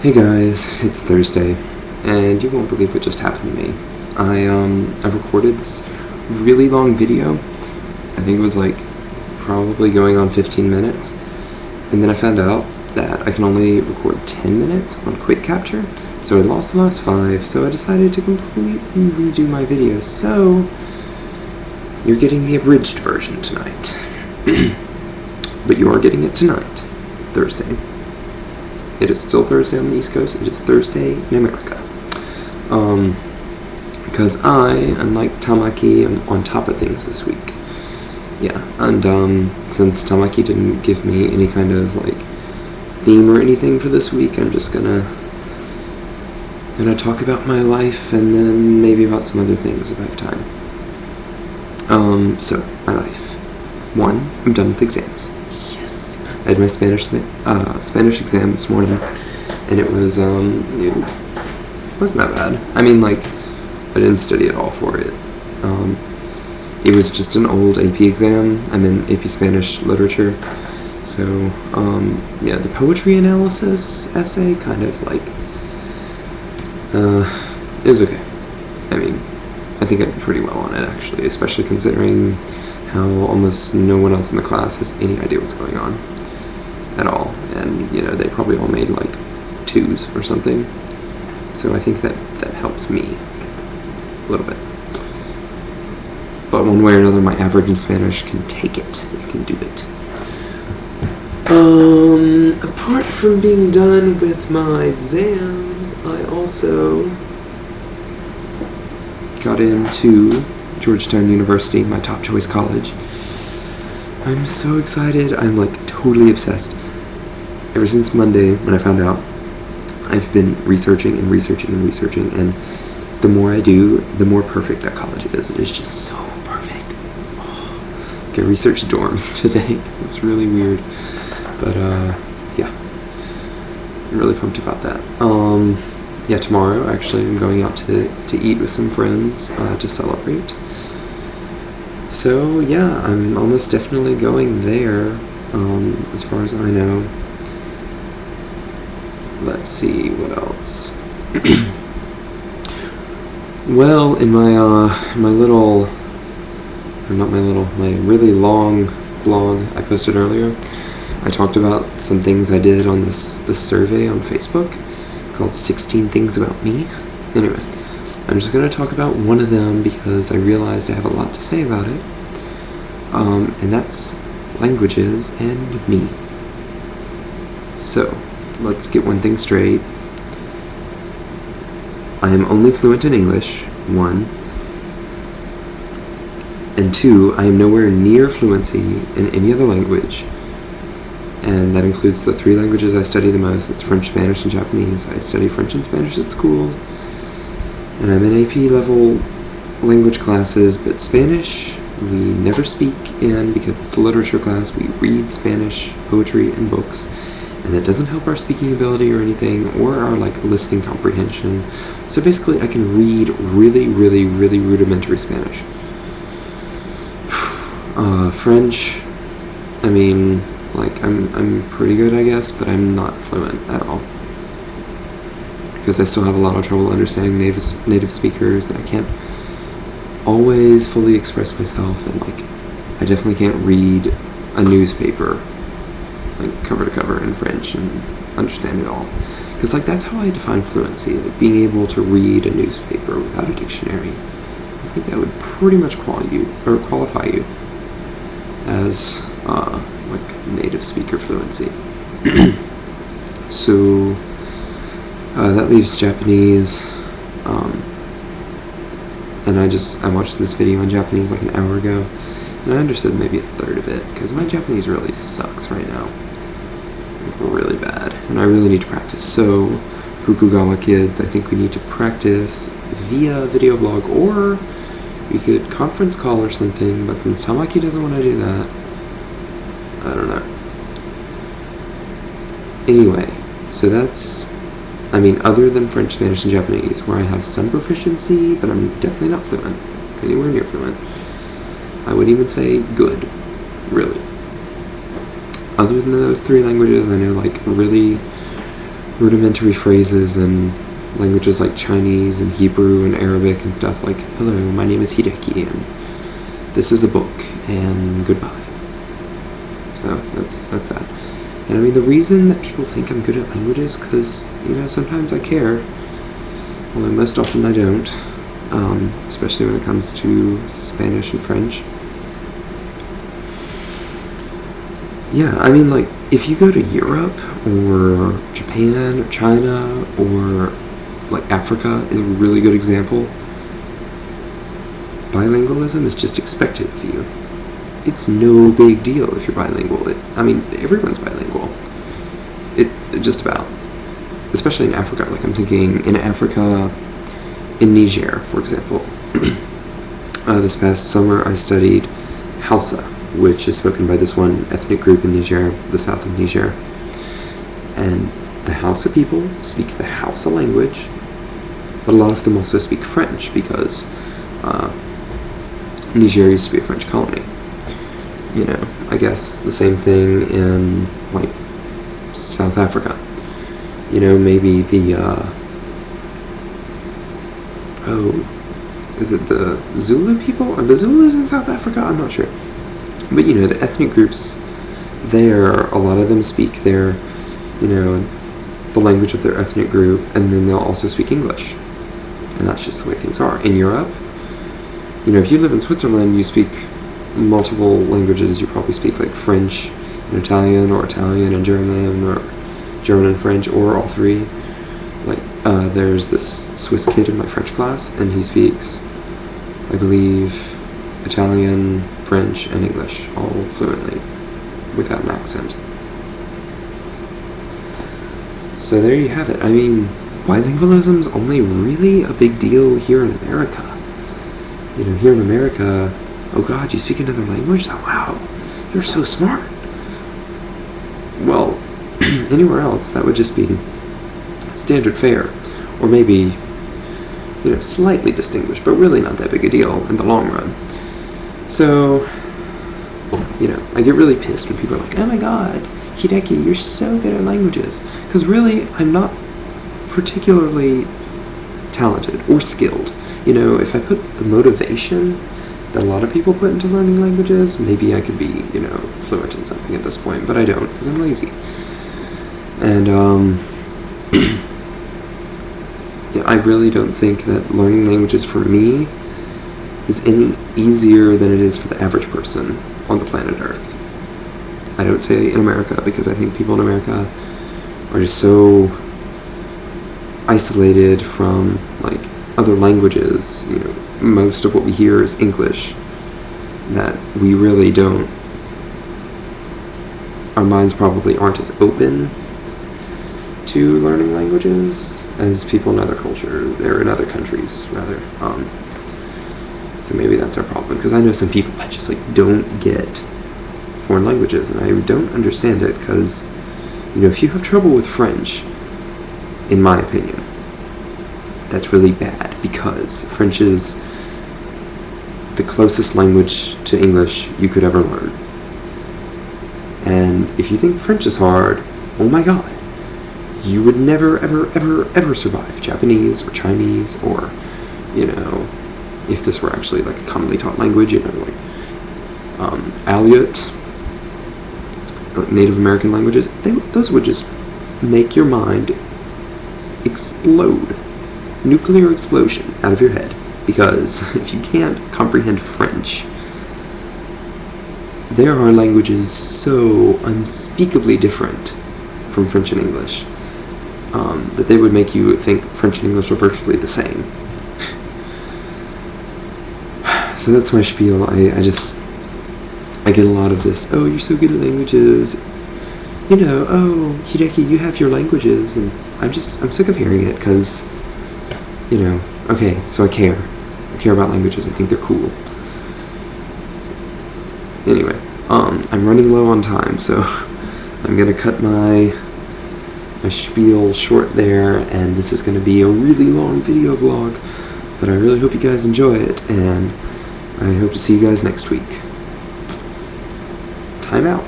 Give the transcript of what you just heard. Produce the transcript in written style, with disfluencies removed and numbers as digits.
Hey guys, it's Thursday, and you won't believe what just happened to me. I recorded this really long video. I think it was like probably going on 15 minutes, and then I found out that I can only record 10 minutes on quick capture, so I lost the last 5, so I decided to completely redo my video. So you're getting the abridged version tonight. But you are getting it tonight, Thursday. It is still Thursday on the East Coast. It is Thursday in America. Because I, unlike Tamaki, am on top of things this week. Yeah, and since Tamaki didn't give me any kind of like theme or anything for this week, I'm just gonna talk about my life and then maybe about some other things if I have time. So my life. 1, I'm done with exams. Yes. I had my Spanish exam this morning, and it wasn't that bad. I mean, like, I didn't study at all for it. It was just an old AP exam. I'm in AP Spanish literature, so yeah, the poetry analysis essay kind of like it was okay. I mean, I think I did pretty well on it actually, especially considering how almost no one else in the class has any idea what's going on at all, and they probably all made like 2s or something, so I think that helps me a little bit. But one way or another, my average in Spanish can take it. It can do it. Apart from being done with my exams, I also got into Georgetown University, my top choice college. I'm so excited. I'm like totally obsessed. Ever since Monday when I found out, I've been researching, and the more I do, the more perfect that college is. It is just so perfect. Oh. Okay, I researched dorms today. It's really weird, but yeah, I'm really pumped about that. Yeah, tomorrow actually I'm going out to eat with some friends to celebrate. So yeah, I'm almost definitely going there, as far as I know. Let's see, what else? Well, in my really long blog I posted earlier, I talked about some things I did on this survey on Facebook called 16 Things About Me. Anyway, I'm just going to talk about one of them because I realized I have a lot to say about it, and that's languages and me. So, let's get one thing straight. I am only fluent in English, 1, and 2, I am nowhere near fluency in any other language, and that includes the 3 languages I study the most. It's French, Spanish, and Japanese. I study French and Spanish at school, and I'm in AP level language classes, but Spanish we never speak in because it's a literature class. We read Spanish poetry and books, and that doesn't help our speaking ability or anything, or our like listening comprehension. So basically I can read really rudimentary Spanish. French, I mean, like I'm pretty good, I guess, but I'm not fluent at all, because I still have a lot of trouble understanding native speakers, and I can't always fully express myself, and like I definitely can't read a newspaper like cover to cover in French and understand it all, because like that's how I define fluency, like being able to read a newspaper without a dictionary. I think that would pretty much qualify you as like native speaker fluency. So that leaves Japanese, and I watched this video in Japanese like an hour ago, and I understood maybe a third of it, because my Japanese really sucks right now, like really bad, and I really need to practice. So Fugugawa kids, I think we need to practice via video blog, or we could conference call or something, but since Tamaki doesn't want to do that, I don't know. Anyway, so that's, I mean, other than French, Spanish, and Japanese, where I have some proficiency, but I'm definitely not fluent, anywhere near fluent. I would even say good, really. Other than those 3 languages, I know like really rudimentary phrases in languages like Chinese and Hebrew and Arabic and stuff like, hello, my name is Hideki, and this is a book, and goodbye. So that's that. And I mean, the reason that people think I'm good at languages, because, sometimes I care, although most often I don't, especially when it comes to Spanish and French. Yeah, I mean, like, if you go to Europe, or Japan, or China, or, like, Africa is a really good example, bilingualism is just expected of you. It's no big deal if you're bilingual. Everyone's bilingual. Just about. Especially in Africa. Like, I'm thinking in Africa, in Niger, for example. This past summer, I studied Hausa, which is spoken by this one ethnic group in Niger, the south of Niger. And the Hausa people speak the Hausa language, but a lot of them also speak French because Niger used to be a French colony. I guess the same thing in, like, South Africa. Maybe the, is it the Zulu people? Are the Zulus in South Africa? I'm not sure. But, the ethnic groups there, a lot of them speak their, the language of their ethnic group, and then they'll also speak English. And that's just the way things are. In Europe, if you live in Switzerland, you speak multiple languages. You probably speak, like, French and Italian, or Italian and German, or German and French, or all three. Like, there's this Swiss kid in my French class, and he speaks, I believe, Italian, French, and English, all fluently, without an accent. So there you have it. I mean, bilingualism's only really a big deal here in America. Here in America, oh God, you speak another language? Oh, wow, you're so smart. Well, anywhere else, that would just be standard fare, or maybe, slightly distinguished, but really not that big a deal in the long run. So, I get really pissed when people are like, oh my God, Hideki, you're so good at languages. Because really, I'm not particularly talented or skilled. If I put the motivation that a lot of people put into learning languages, maybe I could be, fluent in something at this point, but I don't, because I'm lazy. And, I really don't think that learning languages for me is any easier than it is for the average person on the planet Earth. I don't say in America, because I think people in America are just so isolated from, like, other languages. Most of what we hear is English, that we really don't, our minds probably aren't as open to learning languages as people in other cultures, or in other countries, rather. So maybe that's our problem, because I know some people that just, like, don't get foreign languages, and I don't understand it, because, if you have trouble with French, in my opinion, that's really bad, because French is the closest language to English you could ever learn. And if you think French is hard, oh my God, you would never, ever, ever, ever survive Japanese or Chinese, or, if this were actually, like, a commonly taught language, like, Aleut, Native American languages, those would just make your mind explode. Nuclear explosion out of your head. Because if you can't comprehend French, there are languages so unspeakably different from French and English that they would make you think French and English are virtually the same. So that's my spiel. I get a lot of this, oh, you're so good at languages, oh, Hideki, you have your languages, and I'm sick of hearing it, because, okay, so I care about languages, I think they're cool. Anyway, I'm running low on time, so I'm gonna cut my spiel short there, and this is gonna be a really long video vlog, but I really hope you guys enjoy it, and I hope to see you guys next week. Time out.